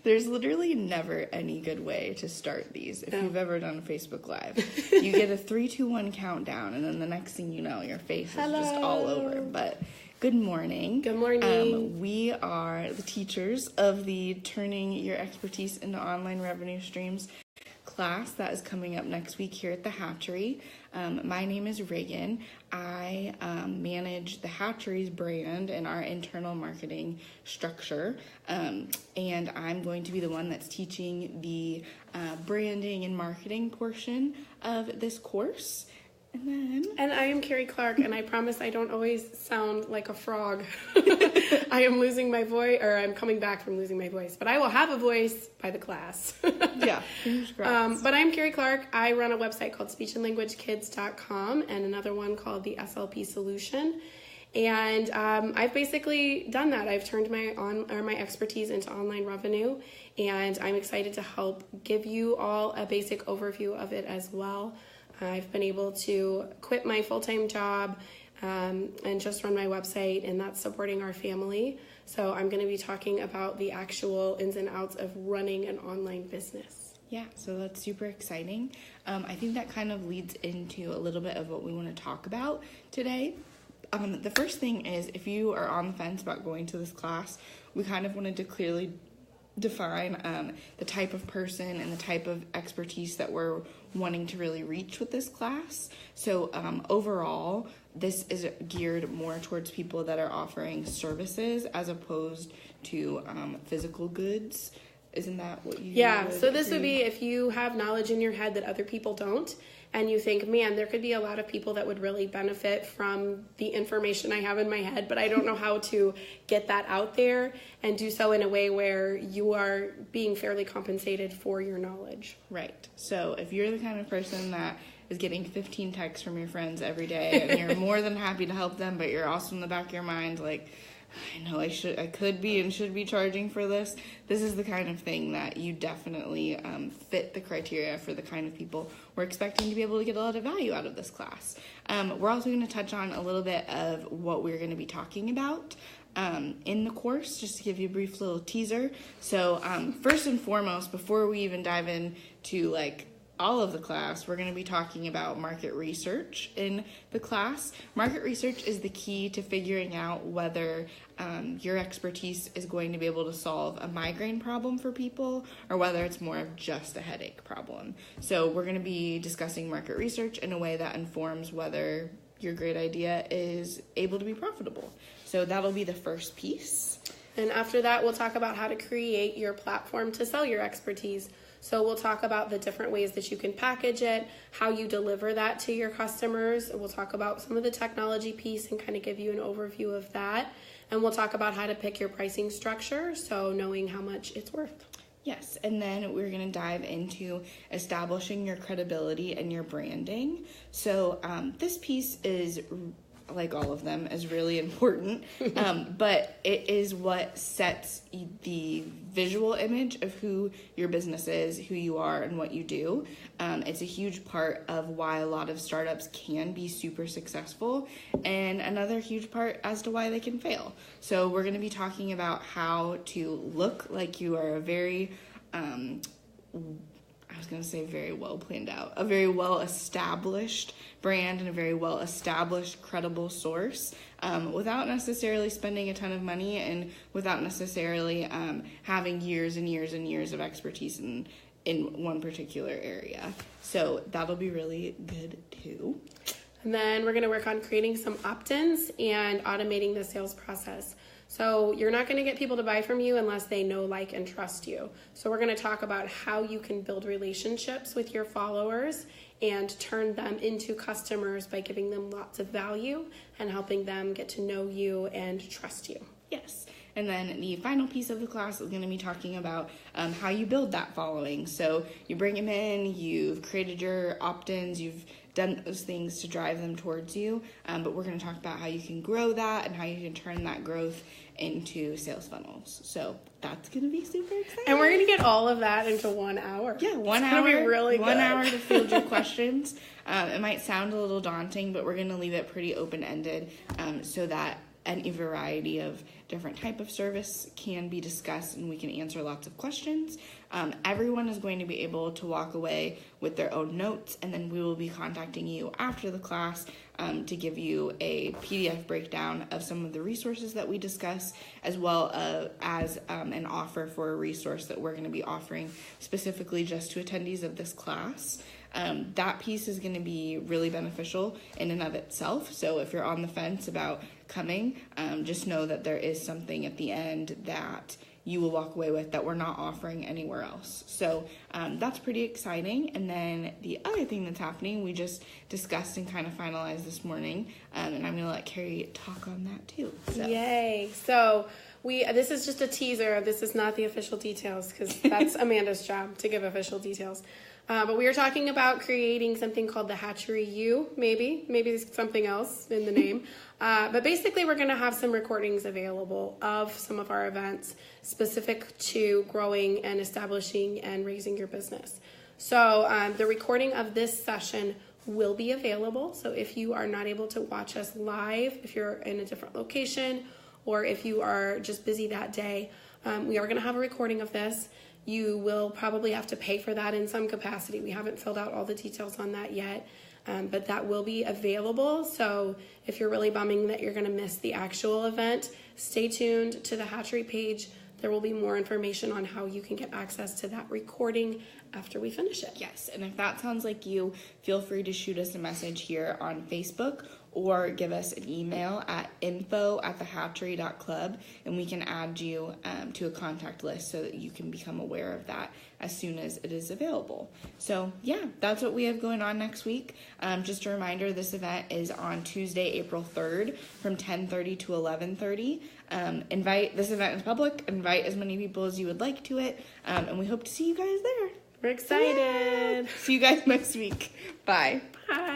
There's literally never any good way to start these. If you've ever done a Facebook Live, you get a 3, 2, 1 countdown, and then the next thing you know, your face is just all over. But good morning. Good morning. We are the teachers of the Turning Your Expertise into Online Revenue Streams class that is coming up next week here at the Hatchery. My name is Raigan. I manage the Hatchery's brand and our internal marketing structure, and I'm going to be the one that's teaching the branding and marketing portion of this course. And I am Carrie Clark, and I promise I don't always sound like a frog. I am losing my voice, or I'm coming back from losing my voice, but I will have a voice by the class. Yeah. But I'm Carrie Clark. I run a website called speechandlanguagekids.com and another one called the SLP Solution. And I've basically done that. I've turned my expertise into online revenue, and I'm excited to help give you all a basic overview of it as well. I've been able to quit my full-time job and just run my website, and that's supporting our family. So I'm going to be talking about the actual ins and outs of running an online business. Yeah, so that's super exciting. I think that kind of leads into a little bit of what we want to talk about today. The first thing is, if you are on the fence about going to this class, we kind of wanted to clearly define the type of person and the type of expertise that we're wanting to really reach with this class. So overall, this is geared more towards people that are offering services as opposed to physical goods. Isn't that what you so this would be if you have knowledge in your head that other people don't, and you think, man, there could be a lot of people that would really benefit from the information I have in my head, but I don't know how to get that out there and do so in a way where you are being fairly compensated for your knowledge. Right. So if you're the kind of person that is getting 15 texts from your friends every day and you're more than happy to help them, but you're also in the back of your mind like, I know I could be and should be charging for this. This is the kind of thing that you definitely fit the criteria for the kind of people we're expecting to be able to get a lot of value out of this class. We're also going to touch on a little bit of what we're going to be talking about in the course, just to give you a brief little teaser. So first and foremost, before we even dive into all of the class, we're going to be talking about market research in the class. Market research is the key to figuring out whether your expertise is going to be able to solve a migraine problem for people or whether it's more of just a headache problem. So we're going to be discussing market research in a way that informs whether your great idea is able to be profitable. So that'll be the first piece. And after that, we'll talk about how to create your platform to sell your expertise. So we'll talk about the different ways that you can package it, how you deliver that to your customers. We'll talk about some of the technology piece and kind of give you an overview of that. And we'll talk about how to pick your pricing structure, so knowing how much it's worth. Yes, and then we're going to dive into establishing your credibility and your branding. So this piece is, like all of them, is really important, but it is what sets the visual image of who your business is, who you are, and what you do. It's a huge part of why a lot of startups can be super successful, and another huge part as to why they can fail. So we're going to be talking about how to look like you are a very very well planned out, a very well established brand and a very well established credible source, without necessarily spending a ton of money and without necessarily having years and years and years of expertise in one particular area. So that'll be really good too. And then we're going to work on creating some opt-ins and automating the sales process. So you're not going to get people to buy from you unless they know, like, and trust you. So we're going to talk about how you can build relationships with your followers and turn them into customers by giving them lots of value and helping them get to know you and trust you. Yes. And then the final piece of the class is going to be talking about how you build that following. So you bring them in, you've created your opt-ins, you've done those things to drive them towards you, but we're going to talk about how you can grow that and how you can turn that growth into sales funnels. So that's going to be super exciting. And we're going to get all of that into 1 hour. Yeah, 1 hour. It's going to be really good. 1 hour to field your questions. It might sound a little daunting, but we're going to leave it pretty open-ended so that any variety of different type of service can be discussed, and we can answer lots of questions. Everyone is going to be able to walk away with their own notes, and then we will be contacting you after the class to give you a PDF breakdown of some of the resources that we discuss, as well as an offer for a resource that we're going to be offering specifically just to attendees of this class. That piece is going to be really beneficial in and of itself. So if you're on the fence about coming, just know that there is something at the end that you will walk away with that we're not offering anywhere else. So that's pretty exciting. And then the other thing that's happening, we just discussed and kind of finalized this morning, and I'm going to let Carrie talk on that too. So. Yay. So this is just a teaser. This is not the official details, because that's Amanda's job to give official details. But we are talking about creating something called the Hatchery U, maybe there's something else in the name. But basically, we're going to have some recordings available of some of our events specific to growing and establishing and raising your business. So the recording of this session will be available. So if you are not able to watch us live, if you're in a different location, or if you are just busy that day, we are going to have a recording of this. You will probably have to pay for that in some capacity. We haven't filled out all the details on that yet, but that will be available. So if you're really bumming that you're going to miss the actual event, stay tuned to the Hatchery page. There will be more information on how you can get access to that recording after we finish it. Yes, and if that sounds like you, feel free to shoot us a message here on Facebook or give us an email at info@thehatchery.club, and we can add you to a contact list so that you can become aware of that as soon as it is available. So yeah, that's what we have going on next week. Just a reminder, this event is on Tuesday, April 3rd from 10:30 to 11:30. This event is public. Invite as many people as you would like to it, and we hope to see you guys there. We're excited. Yeah. See you guys next week. Bye. Bye.